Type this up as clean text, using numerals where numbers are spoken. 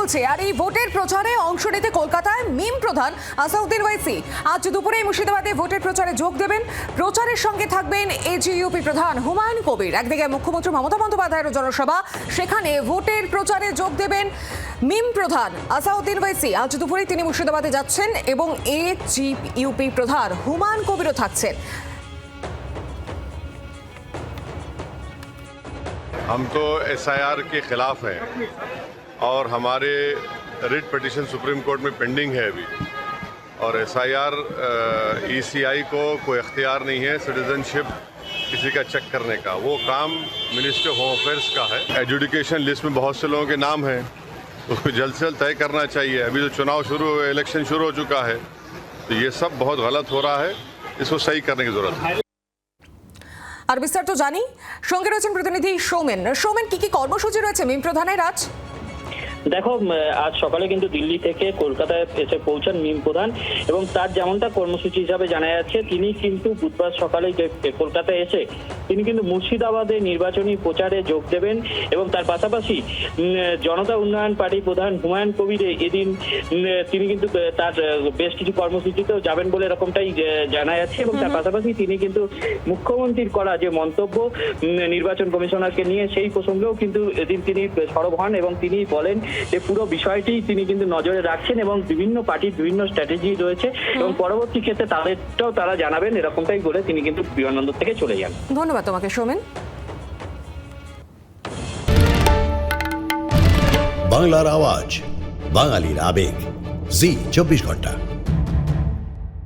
চলছে আর এই ভোটের প্রচারে অংশ নিতে কলকাতায় মিম প্রধান আসাউদ্দিন ওয়াইসি আজ দুপুরে মুর্শিদাবাদে ভোটের প্রচারে যোগ দেবেন। প্রচারের সঙ্গে থাকবেন এজিইউপি প্রধান হুমায়ুন কবির। একদিকে মুখ্যমন্ত্রী মমতা বন্দ্যোপাধ্যায়ের জনসভা, সেখানে ভোটের প্রচারে যোগ দেবেন মিম প্রধান আসাউদ্দিন ওয়াইসি। আজ দুপুরে তিনি মুর্শিদাবাদে যাচ্ছেন এবং এজিইউপি প্রধান হুমায়ুন কবিরও থাকছেন। हम तो एसआईआर के खिलाफ हैं और हमारे रिट पिटीशन सुप्रीम कोर्ट में पेंडिंग है अभी। और एसआईआर ईसीआई को कोई अख्तियार नहीं है सिटीजनशिप किसी का चेक करने का, वो काम मिनिस्ट्री ऑफ होम अफेयर्स का है। एजुकेशन लिस्ट में बहुत से लोगों के नाम हैं, उसको जल्द से जल्द तय करना चाहिए। अभी जो चुनाव इलेक्शन शुरू हो चुका है, तो ये सब बहुत गलत हो रहा है, इसको सही करने की जरूरत है। আর বিস্তারিত জানি, সঙ্গে রয়েছেন প্রতিনিধি সৌমেন। সৌমেন, কি কি কর্মসূচি রয়েছে মিম প্রধানের আজ? দেখো, আজ সকালে কিন্তু দিল্লি থেকে কলকাতায় এসে পৌঁছান মিম প্রধান এবং তার যেমনটা কর্মসূচি হিসাবে জানা যাচ্ছে, তিনি কিন্তু বুধবার সকালে কলকাতায় এসে তিনি কিন্তু মুর্শিদাবাদে নির্বাচনী প্রচারে যোগ দেবেন এবং তার পাশাপাশি জনতা উন্নয়ন পার্টি প্রধান হুমায়ুন কবির এদিন তিনি কিন্তু তার বেশ কিছু কর্মসূচিতেও যাবেন বলে এরকমটাই জানা যাচ্ছে। এবং তার পাশাপাশি তিনি কিন্তু মুখ্যমন্ত্রীর করা যে মন্তব্য নির্বাচন কমিশনারকে নিয়ে, সেই প্রসঙ্গেও কিন্তু এদিন তিনি সরব হন এবং তিনি বলেন যে পুরো বিষয়টি তিনি কিন্তু নজরে রাখছেন এবং বিভিন্ন পার্টির বিভিন্ন স্ট্র্যাটেজি রয়েছে এবং পরবর্তী ক্ষেত্রে তাদেরটাও তারা জানাবেন, এরকমটাই বলে তিনি কিন্তু বিমানবন্দর থেকে চলে যান। ধন্যবাদ তোমাকে সৌমেন। বাংলার আওয়াজ, বাঙালির আবেগ, জি 24 ঘন্টা।